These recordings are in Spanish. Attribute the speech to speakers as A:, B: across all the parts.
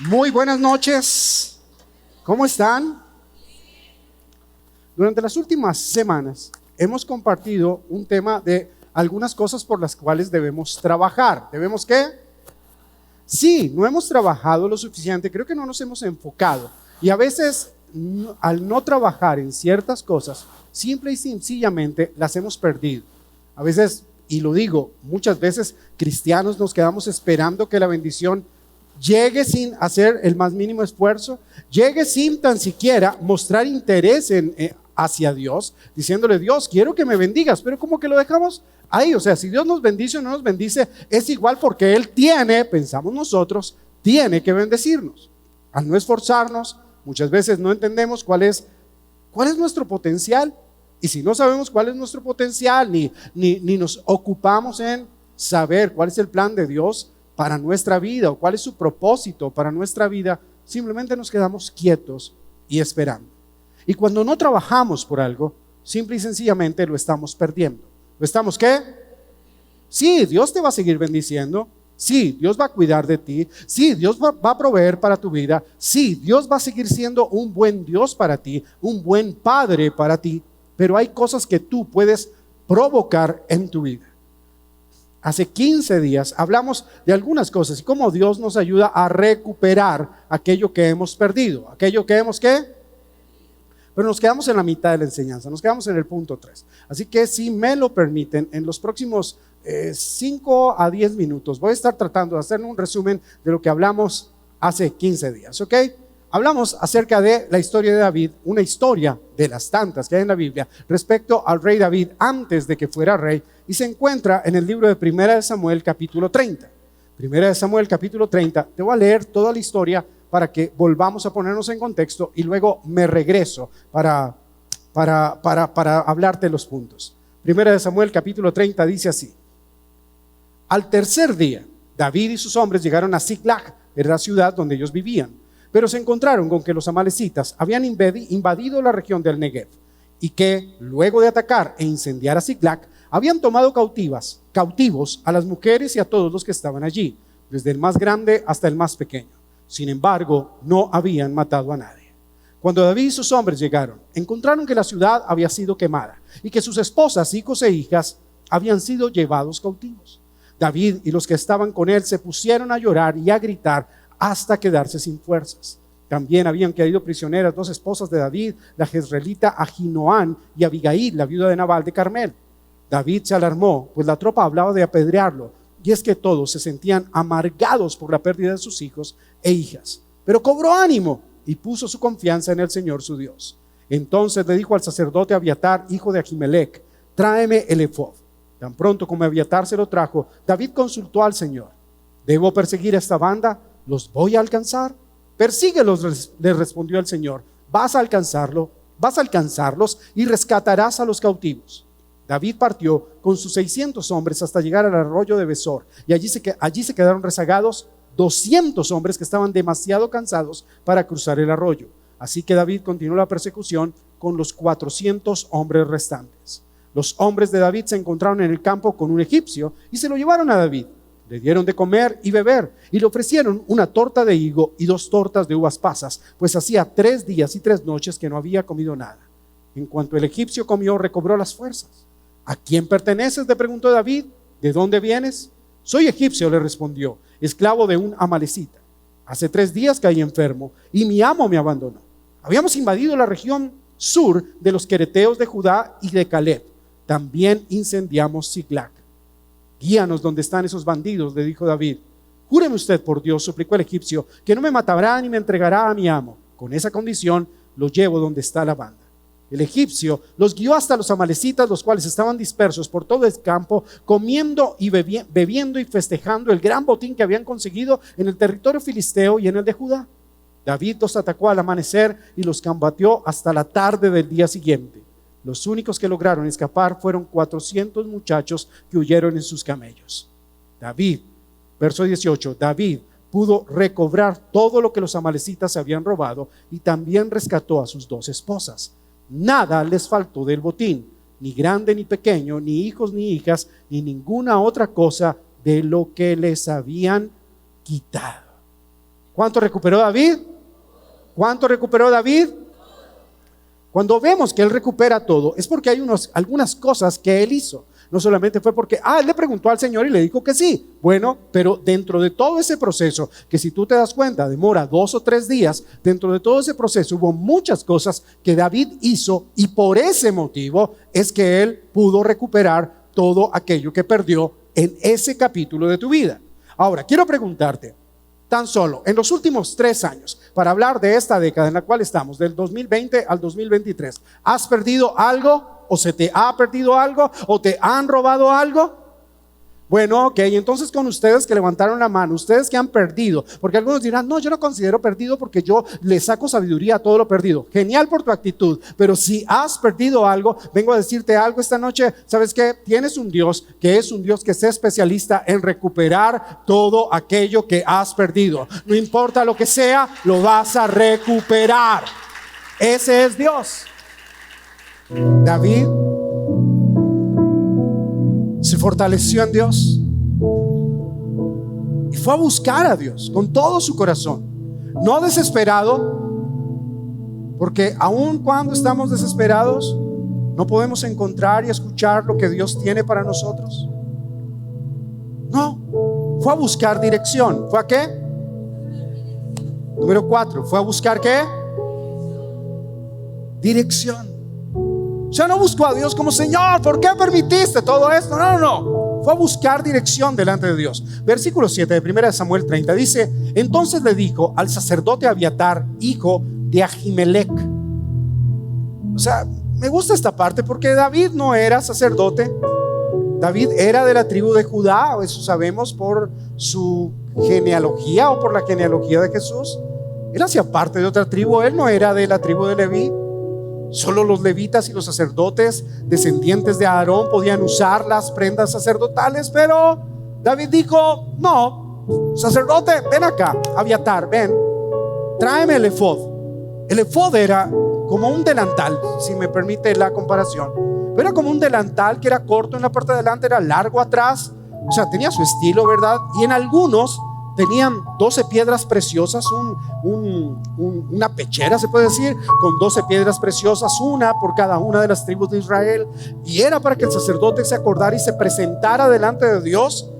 A: Muy buenas noches. ¿Cómo están? Durante las últimas semanas hemos compartido un tema de algunas cosas por las cuales debemos trabajar. ¿Debemos qué? Sí, no hemos trabajado lo suficiente, creo que no nos hemos enfocado. Y a veces, al no trabajar en ciertas cosas, simple y sencillamente las hemos perdido. A veces, y lo digo, muchas veces cristianos nos quedamos esperando que la bendición llegue sin hacer el más mínimo esfuerzo, llegue sin tan siquiera mostrar interés hacia Dios, diciéndole: Dios, quiero que me bendigas, pero como que lo dejamos ahí. O sea, si Dios nos bendice o no nos bendice, es igual, porque Él tiene, pensamos nosotros, tiene que bendecirnos. Al no esforzarnos, muchas veces no entendemos cuál es nuestro potencial. Y si no sabemos cuál es nuestro potencial, ni nos ocupamos en saber cuál es el plan de Dios para nuestra vida, o cuál es su propósito para nuestra vida, simplemente nos quedamos quietos y esperando. Y cuando no trabajamos por algo, simple y sencillamente lo estamos perdiendo. ¿Lo estamos qué? Sí, Dios te va a seguir bendiciendo. Sí, Dios va a cuidar de ti. Sí, Dios va a proveer para tu vida. Sí, Dios va a seguir siendo un buen Dios para ti, un buen Padre para ti. Pero hay cosas que tú puedes provocar en tu vida. Hace 15 días hablamos de algunas cosas y cómo Dios nos ayuda a recuperar aquello que hemos perdido. Aquello que hemos ¿qué? Pero nos quedamos en la mitad de la enseñanza, nos quedamos en el punto 3. Así que, si me lo permiten, en los próximos 5 a 10 minutos voy a estar tratando de hacer un resumen de lo que hablamos hace 15 días, ¿ok? Hablamos acerca de la historia de David, una historia de las tantas que hay en la Biblia respecto al rey David antes de que fuera rey, y se encuentra en el libro de Primera de Samuel capítulo 30. Primera de Samuel capítulo 30, te voy a leer toda la historia para que volvamos a ponernos en contexto y luego me regreso para hablarte los puntos. Primera de Samuel capítulo 30 dice así: Al tercer día, David y sus hombres llegaron a Ziklag, era la ciudad donde ellos vivían. Pero se encontraron con que los amalecitas habían invadido la región del Negev, y que, luego de atacar e incendiar a Ziklag, habían tomado cautivos a las mujeres y a todos los que estaban allí, desde el más grande hasta el más pequeño. Sin embargo, no habían matado a nadie. Cuando David y sus hombres llegaron, encontraron que la ciudad había sido quemada y que sus esposas, hijos e hijas habían sido llevados cautivos. David y los que estaban con él se pusieron a llorar y a gritar hasta quedarse sin fuerzas. También habían caído prisioneras 2 esposas de David, la jezreelita Ahinoam y Abigail, la viuda de Nabal de Carmel. David se alarmó, pues la tropa hablaba de apedrearlo, y es que todos se sentían amargados por la pérdida de sus hijos e hijas. Pero cobró ánimo y puso su confianza en el Señor su Dios. Entonces le dijo al sacerdote Abiatar, hijo de Ahimelech: tráeme el efod. Tan pronto como Abiatar se lo trajo, David consultó al Señor: ¿debo perseguir a esta banda? ¿Los voy a alcanzar? Persíguelos, le respondió el Señor. Vas a alcanzarlos y rescatarás a los cautivos. David partió con sus 600 hombres hasta llegar al arroyo de Besor, y allí se quedaron rezagados 200 hombres que estaban demasiado cansados para cruzar el arroyo. Así que David continuó la persecución con los 400 hombres restantes. Los hombres de David se encontraron en el campo con un egipcio y se lo llevaron a David. Le dieron de comer y beber y le ofrecieron una torta de higo y 2 tortas de uvas pasas, pues hacía 3 días y 3 noches que no había comido nada. En cuanto el egipcio comió, recobró las fuerzas. ¿A quién perteneces?, le preguntó David. ¿De dónde vienes? Soy egipcio, le respondió, esclavo de un amalecita. Hace 3 días caí enfermo y mi amo me abandonó. Habíamos invadido la región sur de los quereteos de Judá y de Caleb. También incendiamos Ziklag. Guíanos donde están esos bandidos, le dijo David. Júreme usted por Dios, suplicó el egipcio, que no me matará ni me entregará a mi amo. Con esa condición lo llevo donde está la banda. El egipcio los guió hasta los amalecitas, los cuales estaban dispersos por todo el campo, comiendo y bebiendo y festejando el gran botín que habían conseguido en el territorio filisteo y en el de Judá. David los atacó al amanecer y los combatió hasta la tarde del día siguiente. Los únicos que lograron escapar fueron 400 muchachos que huyeron en sus camellos. David, verso 18, David pudo recobrar todo lo que los amalecitas se habían robado y también rescató a sus 2 esposas. Nada les faltó del botín, ni grande ni pequeño, ni hijos ni hijas, ni ninguna otra cosa de lo que les habían quitado. ¿Cuánto recuperó David? ¿Cuánto recuperó David? Cuando vemos que él recupera todo, es porque hay algunas cosas que él hizo. No solamente fue porque, él le preguntó al Señor y le dijo que sí. Bueno, pero dentro de todo ese proceso, que si tú te das cuenta, demora 2 o 3 días, dentro de todo ese proceso hubo muchas cosas que David hizo, y por ese motivo es que él pudo recuperar todo aquello que perdió en ese capítulo de tu vida. Ahora, quiero preguntarte, tan solo en los últimos 3 años, para hablar de esta década en la cual estamos, del 2020 al 2023, ¿has perdido algo? ¿O se te ha perdido algo? ¿O te han robado algo? Bueno, ok, entonces con ustedes que levantaron la mano, ustedes que han perdido, porque algunos dirán, no, yo no considero perdido porque yo le saco sabiduría a todo lo perdido. Genial por tu actitud, pero si has perdido algo, vengo a decirte algo esta noche. ¿Sabes qué? Tienes un Dios que es un Dios que es especialista en recuperar todo aquello que has perdido. No importa lo que sea, lo vas a recuperar. Ese es Dios. David se fortaleció en Dios y fue a buscar a Dios con todo su corazón, no desesperado, porque aun cuando estamos desesperados no podemos encontrar y escuchar lo que Dios tiene para nosotros. No, fue a buscar dirección. ¿Fue a qué? Número 4, fue a buscar ¿qué? Dirección. O sea, no buscó a Dios como, Señor, ¿por qué permitiste todo esto? No. Fue a buscar dirección delante de Dios. Versículo 7 de 1 Samuel 30 dice: entonces le dijo al sacerdote Abiatar, hijo de Ahimelech. O sea, me gusta esta parte porque David no era sacerdote. David era de la tribu de Judá, eso sabemos por su genealogía o por la genealogía de Jesús. Él hacía parte de otra tribu, él no era de la tribu de Leví. Solo los levitas y los sacerdotes descendientes de Aarón podían usar las prendas sacerdotales, pero David dijo: no, sacerdote, ven acá, Abiatar, ven, tráeme el efod. El efod era como un delantal, si me permite la comparación. Era como un delantal que era corto en la parte de adelante, era largo atrás. O sea, tenía su estilo, ¿verdad? Y en algunos tenían 12 piedras preciosas, una pechera, se puede decir, con 12 piedras preciosas, una por cada una de las tribus de Israel. Y era para que el sacerdote se acordara y se presentara delante de Dios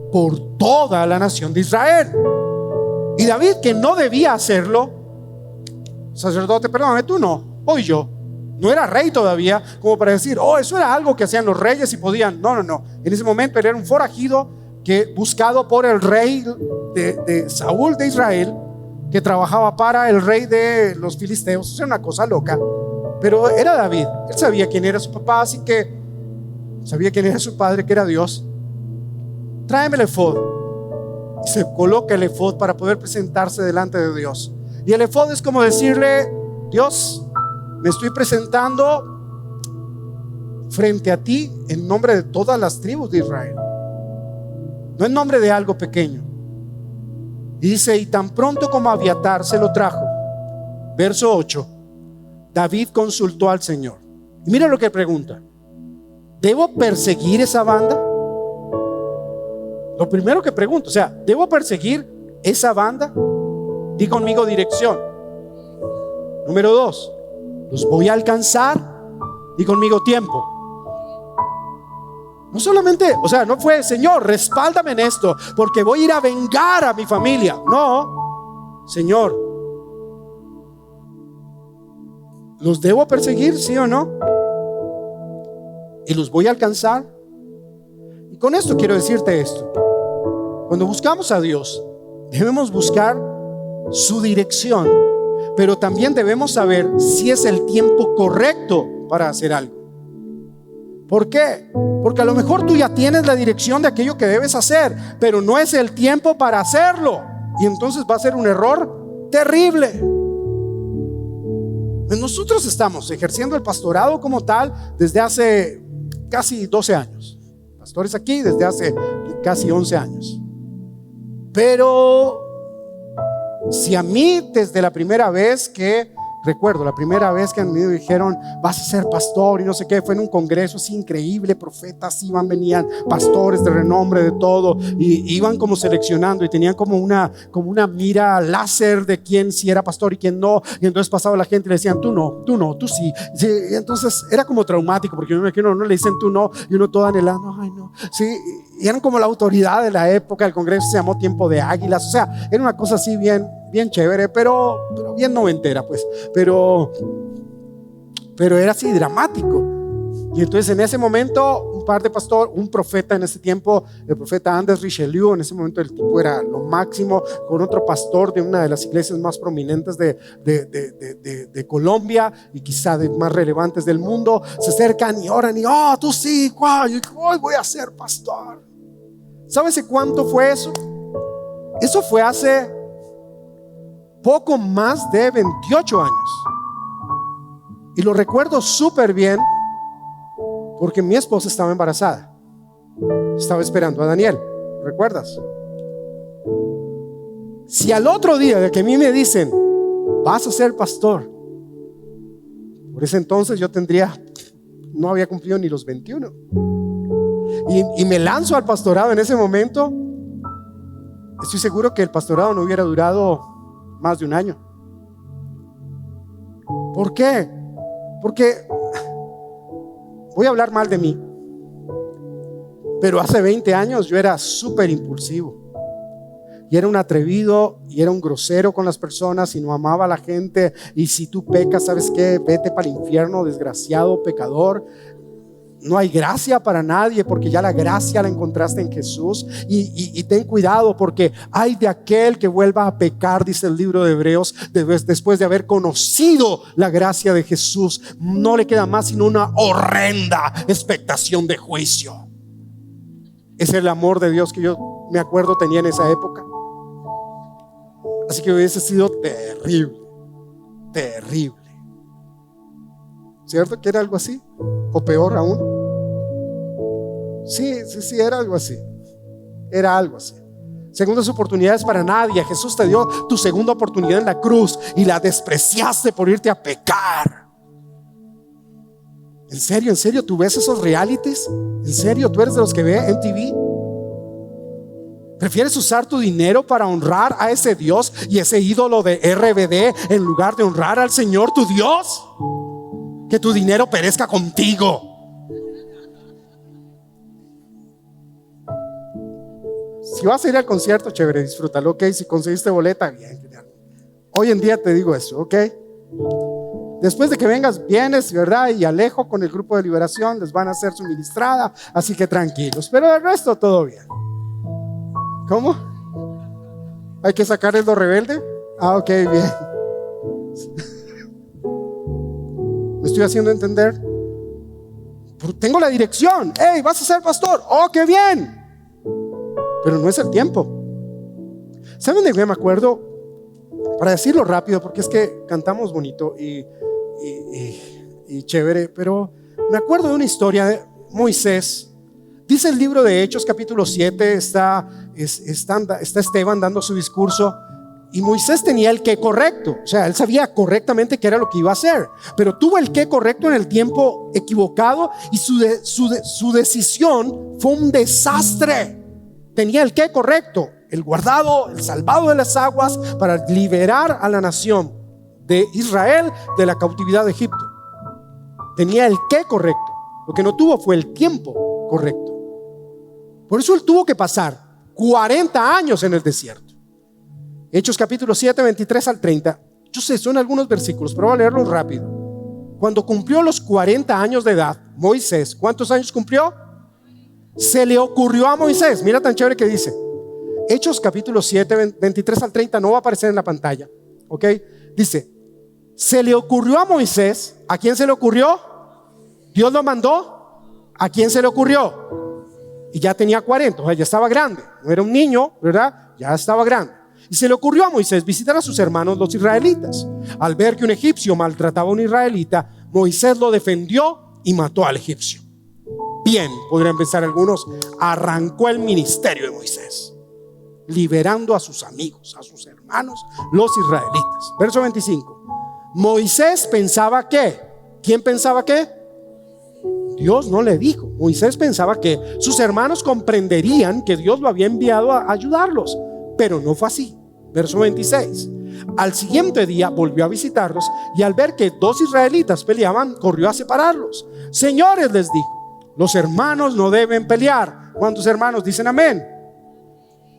A: por toda la nación de Israel. Y David, que no debía hacerlo, sacerdote, perdóname, tú no, voy yo. No era rey todavía como para decir, eso era algo que hacían los reyes y podían. No. En ese momento él era un forajido que buscado por el rey de Saúl de Israel, que trabajaba para el rey de los filisteos. Era una cosa loca, pero era David. Él sabía quién era su papá, así que sabía quién era su padre, que era Dios. Tráeme el efod. Y se coloca el efod para poder presentarse delante de Dios. Y el efod es como decirle: Dios, me estoy presentando frente a ti en nombre de todas las tribus de Israel, no en nombre de algo pequeño. Y dice: y tan pronto como Abiatar se lo trajo, verso 8, David consultó al Señor. Y mira lo que pregunta: ¿debo perseguir esa banda? Lo primero que pregunto, o sea, ¿debo perseguir esa banda? Di conmigo dirección. Número 2, ¿los voy a alcanzar? Di conmigo tiempo. No solamente, o sea, no fue: Señor, respáldame en esto porque voy a ir a vengar a mi familia. No, Señor, ¿los debo perseguir, sí o no? ¿Y los voy a alcanzar? Y con esto quiero decirte esto: cuando buscamos a Dios, debemos buscar su dirección, pero también debemos saber si es el tiempo correcto para hacer algo. ¿Por qué? Porque a lo mejor tú ya tienes la dirección de aquello que debes hacer, pero no es el tiempo para hacerlo, y entonces va a ser un error terrible. Nosotros estamos ejerciendo el pastorado como tal desde hace casi 12 años. Pastores aquí desde hace casi 11 años. Pero si a mí desde la primera vez que Recuerdo la primera vez que a mí me dijeron: vas a ser pastor y no sé qué. Fue en un congreso así increíble, profetas iban, venían, pastores de renombre, de todo, y iban como seleccionando y tenían como una mira láser de quién sí era pastor y quién no. Y entonces pasaba la gente y le decían: tú no, tú sí. Sí, y entonces era como traumático, porque uno le dicen tú no, y uno todo anhelando, ay no, sí. Y eran como la autoridad de la época. El congreso se llamó Tiempo de Águilas. O sea, era una cosa así bien chévere, pero bien noventera, pues. Pero era así dramático. Y entonces en ese momento un profeta en ese tiempo, el profeta Andrés Richelieu, en ese momento el tipo era lo máximo, con otro pastor de una de las iglesias más prominentes de Colombia y quizá de más relevantes del mundo, se acercan y oran y tú sí, hoy voy a ser pastor. ¿Sabes cuánto fue eso? Eso fue hace poco más de 28 años. Y lo recuerdo súper bien porque mi esposa estaba embarazada. Estaba esperando a Daniel. ¿Recuerdas? Si al otro día de que a mí me dicen: vas a ser pastor, por ese entonces yo no había cumplido ni los 21, y me lanzo al pastorado en ese momento, estoy seguro que el pastorado no hubiera durado más de un año. ¿Por qué? Porque voy a hablar mal de mí, pero hace 20 años yo era súper impulsivo y era un atrevido y era un grosero con las personas y no amaba a la gente. Y si tú pecas, ¿sabes qué? Vete para el infierno, desgraciado pecador. No hay gracia para nadie, porque ya la gracia la encontraste en Jesús. Y ten cuidado, porque hay de aquel que vuelva a pecar, dice el libro de Hebreos, después de haber conocido la gracia de Jesús. No le queda más sino una horrenda expectación de juicio. Es el amor de Dios que yo me acuerdo tenía en esa época. Así que hubiese sido terrible, terrible. ¿Cierto que era algo así? ¿O peor aún? Sí, era algo así. Era algo así. Segundas oportunidades para nadie. Jesús te dio tu segunda oportunidad en la cruz y la despreciaste por irte a pecar. ¿En serio tú ves esos realities? ¿En serio tú eres de los que ve MTV? ¿Prefieres usar tu dinero para honrar a ese Dios y ese ídolo de RBD en lugar de honrar al Señor tu Dios? Que tu dinero perezca contigo. Si vas a ir al concierto, chévere, disfrútalo, ok. Si conseguiste boleta, bien, genial. Hoy en día te digo eso, ok. Después de que vengas, vienes, ¿verdad? Y Alejo con el grupo de liberación les van a hacer su ministrada, así que tranquilos. Pero el resto todo bien. ¿Cómo? ¿Hay que sacar el do rebelde? Ok, bien. ¿Me estoy haciendo entender? Tengo la dirección. Hey, vas a ser pastor. Oh, qué bien. Pero no es el tiempo. ¿Saben de qué me acuerdo? Para decirlo rápido, porque es que cantamos bonito y chévere, pero me acuerdo de una historia de Moisés. Dice el libro de Hechos capítulo 7, está Esteban dando su discurso, y Moisés tenía el qué correcto. O sea, él sabía correctamente qué era lo que iba a hacer, pero tuvo el qué correcto en el tiempo equivocado, y su decisión fue un desastre. Tenía el qué correcto, el guardado, el salvado de las aguas para liberar a la nación de Israel de la cautividad de Egipto. Tenía el qué correcto. Lo que no tuvo fue el tiempo correcto. Por eso él tuvo que pasar 40 años en el desierto. Hechos capítulo 7, 23 al 30. Yo sé, son algunos versículos, pero voy a leerlos rápido. Cuando cumplió los 40 años de edad, Moisés, ¿cuántos años cumplió? Se le ocurrió a Moisés, mira tan chévere que dice. Hechos capítulo 7, 23 al 30, no va a aparecer en la pantalla, ¿ok? Dice, se le ocurrió a Moisés. ¿A quién se le ocurrió? Dios lo mandó. ¿A quién se le ocurrió? Y ya tenía 40, o sea, ya estaba grande. No era un niño, ¿verdad? Ya estaba grande. Y se le ocurrió a Moisés visitar a sus hermanos los israelitas. Al ver que un egipcio maltrataba a un israelita, Moisés lo defendió y mató al egipcio. Bien, podrían pensar algunos, arrancó el ministerio de Moisés, liberando a sus amigos, a sus hermanos, los israelitas. Verso 25. Moisés pensaba que, ¿quién pensaba que? Dios no le dijo. Moisés pensaba que sus hermanos comprenderían que Dios lo había enviado a ayudarlos, pero no fue así. Verso 26. Al siguiente día volvió a visitarlos y al ver que 2 israelitas peleaban, corrió a separarlos. Señores, les dijo, los hermanos no deben pelear. ¿Cuántos hermanos dicen amén?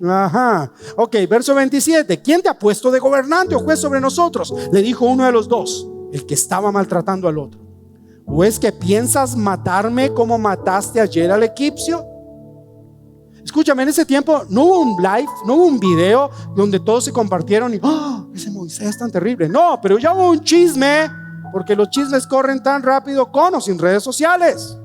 A: Ajá. Ok, verso 27. ¿Quién te ha puesto de gobernante o juez sobre nosotros? Le dijo uno de los dos, el que estaba maltratando al otro. ¿O es que piensas matarme como mataste ayer al egipcio? Escúchame, en ese tiempo no hubo un live, no hubo un video donde todos se compartieron y ese Moisés es tan terrible. No, pero ya hubo un chisme, porque los chismes corren tan rápido con o sin redes sociales.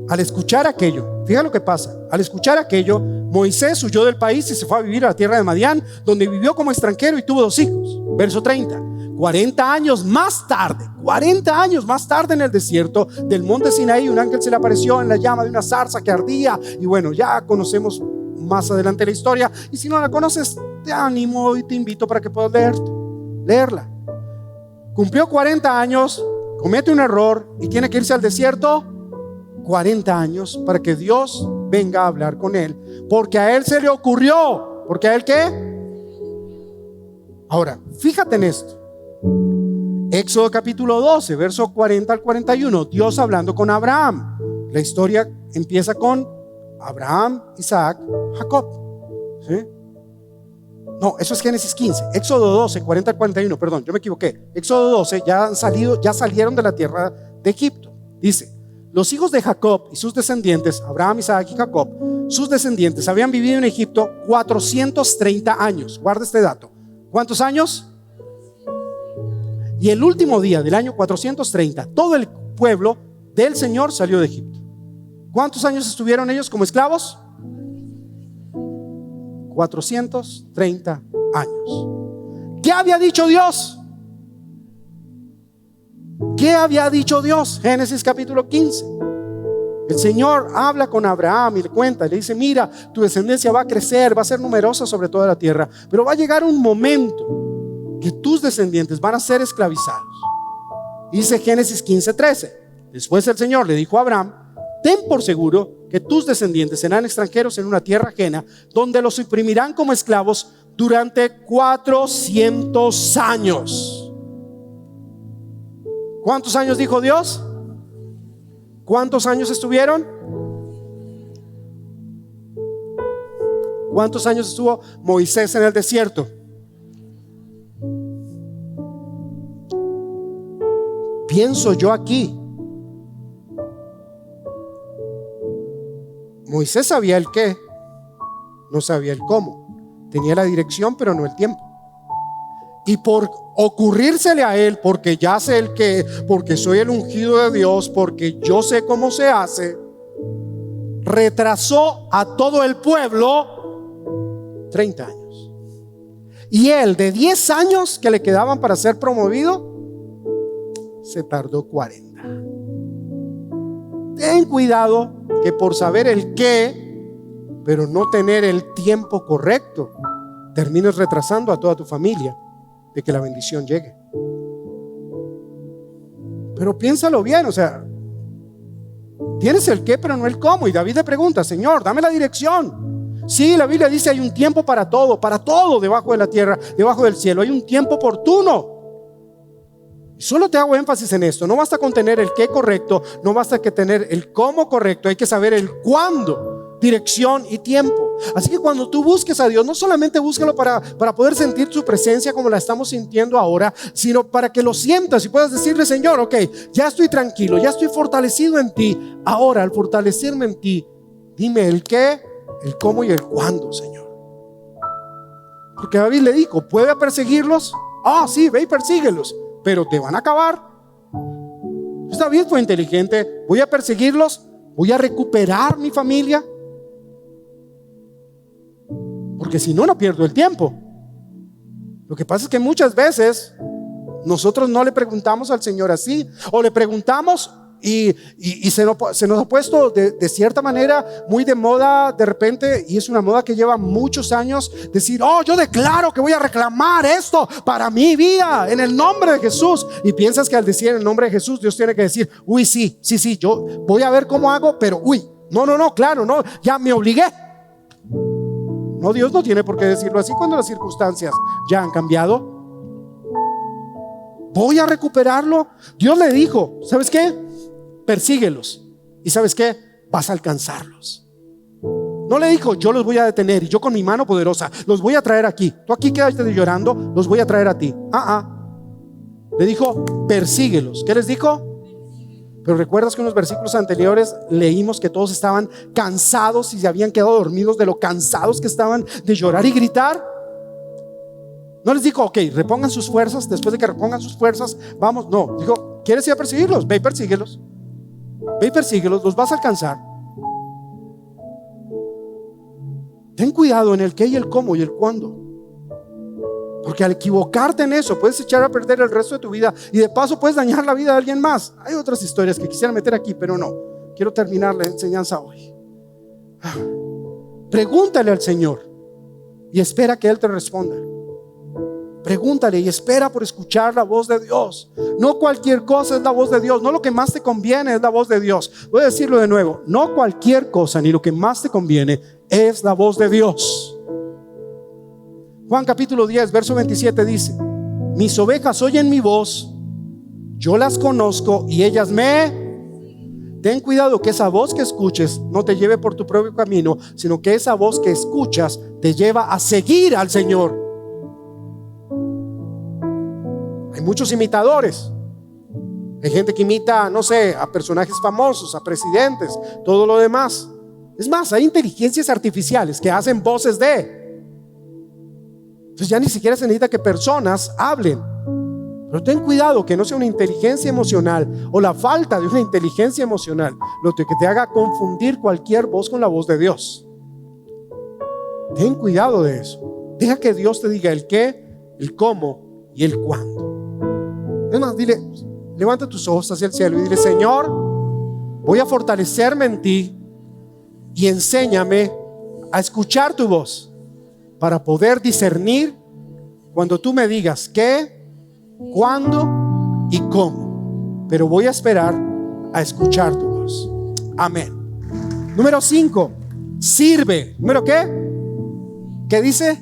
A: Al escuchar aquello, fíjate lo que pasa. Al escuchar aquello, Moisés huyó del país y se fue a vivir a la tierra de Madián, donde vivió como extranjero y tuvo 2 hijos. Verso 30. 40 años más tarde en el desierto del monte Sinaí, un ángel se le apareció en la llama de una zarza que ardía. Y bueno, ya conocemos más adelante la historia. Y si no la conoces, te animo y te invito para que puedas leerla. Cumplió 40 años, comete un error y tiene que irse al desierto 40 años para que Dios venga a hablar con él, porque a él se le ocurrió. ¿Porque a él qué? Ahora, fíjate en esto. Éxodo capítulo 12, verso 40 al 41, Dios hablando con Abraham. La historia empieza con Abraham, Isaac, Jacob. ¿Sí? No, eso es Génesis 15. Éxodo 12, 40 al 41, perdón, yo me equivoqué. Éxodo 12, ya salieron de la tierra de Egipto. Dice: los hijos de Jacob y sus descendientes, Abraham, Isaac y Jacob, sus descendientes habían vivido en Egipto 430 años. Guarda este dato. ¿Cuántos años? Y el último día del año 430, todo el pueblo del Señor salió de Egipto. ¿Cuántos años estuvieron ellos como esclavos? 430 años. ¿Qué había dicho Dios? ¿Qué había dicho Dios? Génesis capítulo 15. El Señor habla con Abraham y le cuenta, le dice: mira, tu descendencia va a crecer, va a ser numerosa sobre toda la tierra, pero va a llegar un momento que tus descendientes van a ser esclavizados. Dice Génesis 15:13. Después el Señor le dijo a Abraham: ten por seguro que tus descendientes serán extranjeros en una tierra ajena, donde los oprimirán como esclavos durante 400 años. ¿Cuántos años dijo Dios? ¿Cuántos años estuvieron? ¿Cuántos años estuvo Moisés en el desierto? Pienso yo aquí, Moisés sabía el qué, no sabía el cómo. Tenía la dirección, pero no el tiempo. Y por ocurrírsele a él, porque ya sé el qué, porque soy el ungido de Dios, porque yo sé cómo se hace, retrasó a todo el pueblo 30 años. Y él, de 10 años que le quedaban para ser promovido, se tardó 40. Ten cuidado que por saber el qué, pero no tener el tiempo correcto, termines retrasando a toda tu familia de que la bendición llegue. Pero piénsalo bien, o sea, tienes el qué pero no el cómo. Y David le pregunta: Señor, dame la dirección. Sí, la Biblia dice: hay un tiempo para todo debajo de la tierra, debajo del cielo, hay un tiempo oportuno. Solo te hago énfasis en esto: no basta con tener el qué correcto, no basta que tener el cómo correcto, hay que saber el cuándo, dirección y tiempo. Así que cuando tú busques a Dios, no solamente búscalo para poder sentir su presencia como la estamos sintiendo ahora, sino para que lo sientas y puedas decirle: Señor, ok, ya estoy tranquilo, ya estoy fortalecido en ti. Ahora, al fortalecerme en ti, dime el qué, el cómo y el cuándo, Señor. Porque David le dijo: ¿puede perseguirlos? Sí, ve y persíguelos, pero te van a acabar. Pues David fue inteligente: voy a perseguirlos, voy a recuperar mi familia, porque si no, no pierdo el tiempo. Lo que pasa es que muchas veces nosotros no le preguntamos al Señor así, o le preguntamos y se nos ha puesto de cierta manera muy de moda de repente, y es una moda que lleva muchos años, decir: oh, yo declaro que voy a reclamar esto para mi vida en el nombre de Jesús. Y piensas que al decir en el nombre de Jesús Dios tiene que decir: uy, sí, yo voy a ver cómo hago, pero no, claro, no, ya me obligué. No, Dios no tiene por qué decirlo así cuando las circunstancias ya han cambiado. Voy a recuperarlo. Dios le dijo: ¿sabes qué? Persíguelos. ¿Y sabes qué? Vas a alcanzarlos. No le dijo: yo los voy a detener y yo con mi mano poderosa los voy a traer aquí. Tú aquí quedaste llorando, los voy a traer a ti. Le dijo: persíguelos. ¿Qué les dijo? Pero recuerdas que en los versículos anteriores leímos que todos estaban cansados y se habían quedado dormidos de lo cansados que estaban de llorar y gritar. No les dijo: ok, repongan sus fuerzas. Después de que repongan sus fuerzas, vamos. No, dijo: ¿quieres ir a perseguirlos? Ve y persíguelos. Ve y persíguelos, los vas a alcanzar. Ten cuidado en el qué y el cómo y el cuándo, porque al equivocarte en eso puedes echar a perder el resto de tu vida, y de paso puedes dañar la vida de alguien más. Hay otras historias que quisiera meter aquí, pero no. Quiero terminar la enseñanza hoy. Pregúntale al Señor y espera que Él te responda. Pregúntale y espera por escuchar la voz de Dios. No cualquier cosa es la voz de Dios. No lo que más te conviene es la voz de Dios. Voy a decirlo de nuevo: no cualquier cosa ni lo que más te conviene es la voz de Dios. Juan capítulo 10 verso 27 dice: mis ovejas oyen mi voz, yo las conozco y ellas me... Ten cuidado que esa voz que escuches no te lleve por tu propio camino, sino que esa voz que escuchas te lleva a seguir al Señor. Hay muchos imitadores. Hay gente que imita, no sé, a personajes famosos, a presidentes, todo lo demás. Es más, hay inteligencias artificiales que hacen voces de... Entonces ya ni siquiera se necesita que personas hablen. Pero ten cuidado que no sea una inteligencia emocional o la falta de una inteligencia emocional lo que te haga confundir cualquier voz con la voz de Dios. Ten cuidado de eso. Deja que Dios te diga el qué, el cómo y el cuándo. Es más, dile, levanta tus ojos hacia el cielo y dile: Señor, voy a fortalecerme en ti y enséñame a escuchar tu voz para poder discernir cuando tú me digas qué, cuándo y cómo. Pero voy a esperar a escuchar tu voz. Amén. Número 5, sirve. ¿Número qué? ¿Qué dice?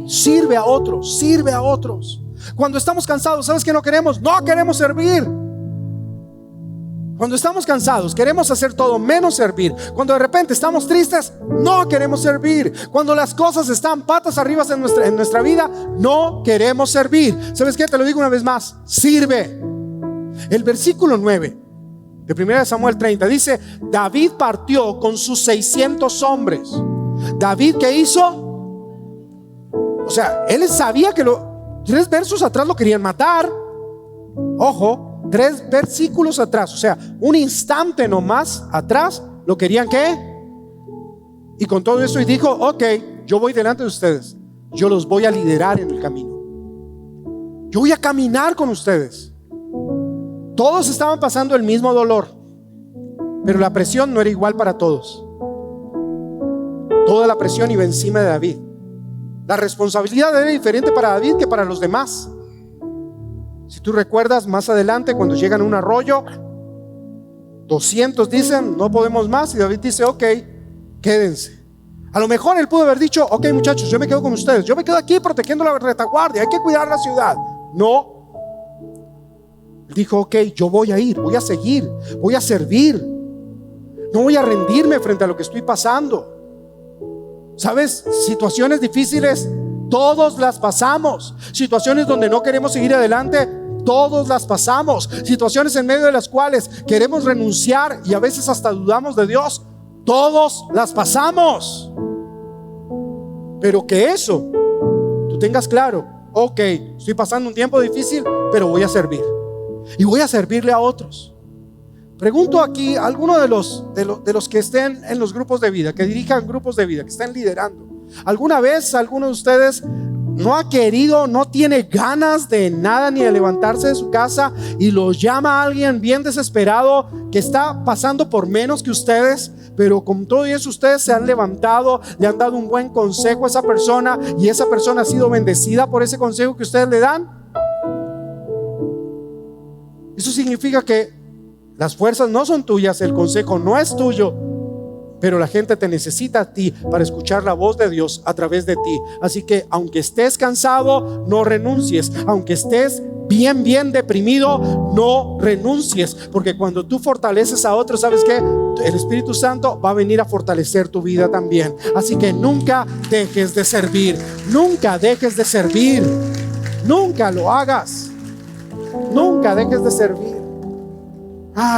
A: Sirve a otros, sirve a otros. Cuando estamos cansados, ¿sabes qué no queremos? No queremos servir. Cuando estamos cansados, queremos hacer todo menos servir. Cuando de repente estamos tristes, no queremos servir. Cuando las cosas están patas arriba en nuestra vida, no queremos servir. ¿Sabes qué? Te lo digo una vez más: sirve. El versículo 9 de 1 Samuel 30 dice: David partió con sus 600 hombres. ¿David qué hizo? O sea, él sabía que 3 versos atrás lo querían matar. Ojo, 3 versículos atrás, o sea, un instante nomás atrás lo querían ¿qué? Y con todo eso y dijo: ok, yo voy delante de ustedes, yo los voy a liderar en el camino, yo voy a caminar con ustedes. Todos estaban pasando el mismo dolor, pero la presión no era igual para todos. Toda la presión iba encima de David. La responsabilidad era diferente para David que para los demás. Si tú recuerdas, más adelante cuando llegan a un arroyo, 200 dicen: no podemos más, y David dice: ok, quédense. A lo mejor él pudo haber dicho: ok, muchachos, yo me quedo con ustedes, yo me quedo aquí protegiendo la retaguardia, hay que cuidar la ciudad. No, dijo: ok, yo voy a ir, voy a seguir, voy a servir, no voy a rendirme frente a lo que estoy pasando. ¿Sabes? Situaciones difíciles todos las pasamos. Situaciones donde no queremos seguir adelante, todos las pasamos. Situaciones en medio de las cuales queremos renunciar y a veces hasta dudamos de Dios, todos las pasamos. Pero que eso tú tengas claro: ok, estoy pasando un tiempo difícil, pero voy a servir y voy a servirle a otros. Pregunto aquí a alguno de los que estén en los grupos de vida, que dirijan grupos de vida, que estén liderando. ¿Alguna vez alguno de ustedes no ha querido, no tiene ganas de nada ni de levantarse de su casa, y los llama a alguien bien desesperado que está pasando por menos que ustedes, pero con todo eso ustedes se han levantado, le han dado un buen consejo a esa persona, y esa persona ha sido bendecida por ese consejo que ustedes le dan. Eso significa que las fuerzas no son tuyas, el consejo no es tuyo, pero la gente te necesita a ti para escuchar la voz de Dios a través de ti. Así que aunque estés cansado, no renuncies. Aunque estés bien deprimido, no renuncies, porque cuando tú fortaleces a otros, ¿sabes qué? El Espíritu Santo va a venir a fortalecer tu vida también. Así que nunca dejes de servir, nunca dejes de servir, nunca lo hagas, nunca dejes de servir.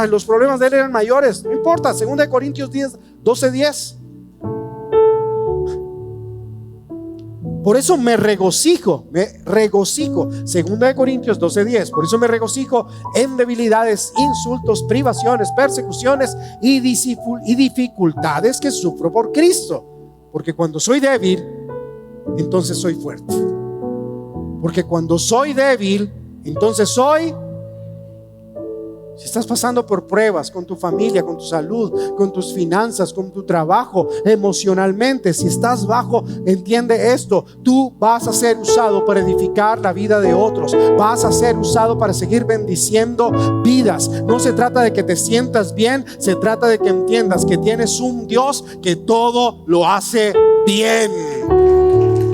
A: Los problemas de él eran mayores, no importa. 2 Corintios 12:10. Por eso me regocijo. 2 Corintios 12:10. Por eso me regocijo en debilidades, insultos, privaciones, persecuciones y dificultades que sufro por Cristo. Porque cuando soy débil, entonces soy fuerte. Porque cuando soy débil, entonces soy. Si estás pasando por pruebas con tu familia, con tu salud, con tus finanzas, con tu trabajo, emocionalmente, si estás bajo, entiende esto: tú vas a ser usado para edificar la vida de otros. Vas a ser usado para seguir bendiciendo vidas. No se trata de que te sientas bien, se trata de que entiendas que tienes un Dios que todo lo hace bien.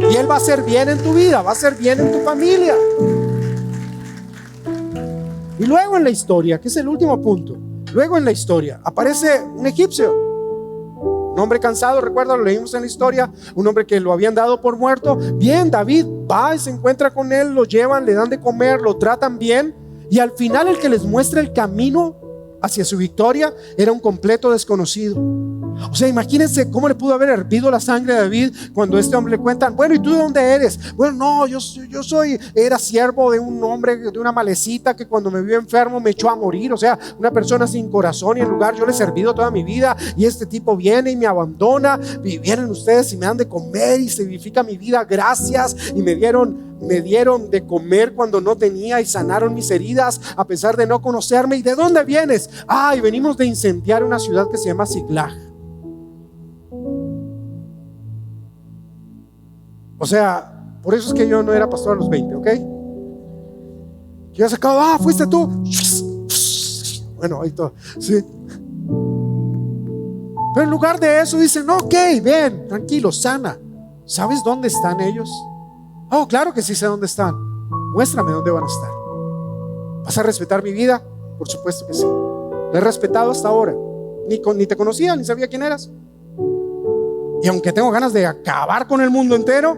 A: Y Él va a hacer bien en tu vida, va a hacer bien en tu familia. Y luego en la historia, que es el último punto, luego en la historia aparece un egipcio, un hombre cansado. Recuerda, lo leímos en la historia, un hombre que lo habían dado por muerto. Bien, David va y se encuentra con él, lo llevan, le dan de comer, lo tratan bien, y al final el que les muestra el camino hacia su victoria era un completo desconocido. O sea, imagínense cómo le pudo haber hervido la sangre a David cuando este hombre le cuentan: bueno, ¿y tú de dónde eres? Bueno, no, yo era siervo de un hombre, de una malecita que cuando me vio enfermo me echó a morir. O sea, una persona sin corazón, y en lugar, yo le he servido toda mi vida, y este tipo viene y me abandona. Y vienen ustedes y me dan de comer y se vivifica mi vida, gracias. Y me dieron de comer cuando no tenía, y sanaron mis heridas a pesar de no conocerme. ¿Y de dónde vienes? Y venimos de incendiar una ciudad que se llama Ziklag. O sea, por eso es que yo no era pastor a los 20, ¿ok? Yo he sacado: fuiste tú. Bueno, ahí todo, sí. Pero en lugar de eso dicen: ok, ven, tranquilo, sana. ¿Sabes dónde están ellos? Claro que sí sé dónde están. Muéstrame dónde van a estar. ¿Vas a respetar mi vida? Por supuesto que sí. La he respetado hasta ahora. Ni te conocía, ni sabía quién eras. Y aunque tengo ganas de acabar con el mundo entero,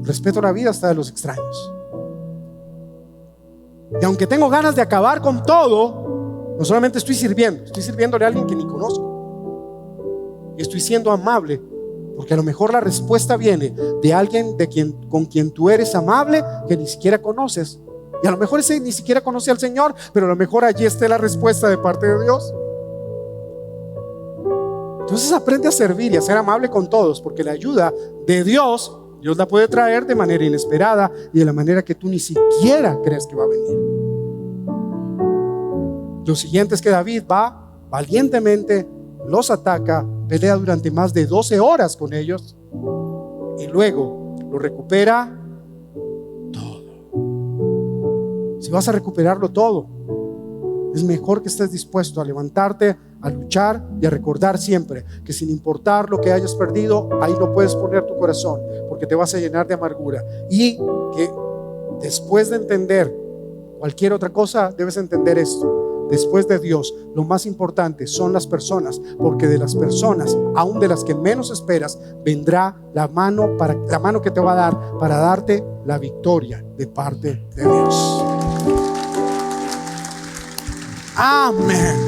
A: respeto la vida hasta de los extraños. Y aunque tengo ganas de acabar con todo, no solamente estoy sirviéndole a alguien que ni conozco, y estoy siendo amable, porque a lo mejor la respuesta viene de alguien con quien tú eres amable, que ni siquiera conoces. Y a lo mejor ese ni siquiera conoce al Señor, pero a lo mejor allí esté la respuesta de parte de Dios. Entonces aprende a servir y a ser amable con todos, porque la ayuda de Dios la puede traer de manera inesperada y de la manera que tú ni siquiera crees que va a venir. Lo siguiente es que David va valientemente, los ataca, pelea durante más de 12 horas con ellos, y luego lo recupera todo. Si vas a recuperarlo todo, es mejor que estés dispuesto a levantarte, a luchar y a recordar siempre que sin importar lo que hayas perdido, ahí no puedes poner tu corazón, porque te vas a llenar de amargura. Y que después de entender cualquier otra cosa, debes entender esto: después de Dios, lo más importante son las personas, porque de las personas, aún de las que menos esperas, vendrá la mano que te va a dar para darte la victoria de parte de Dios. Amén.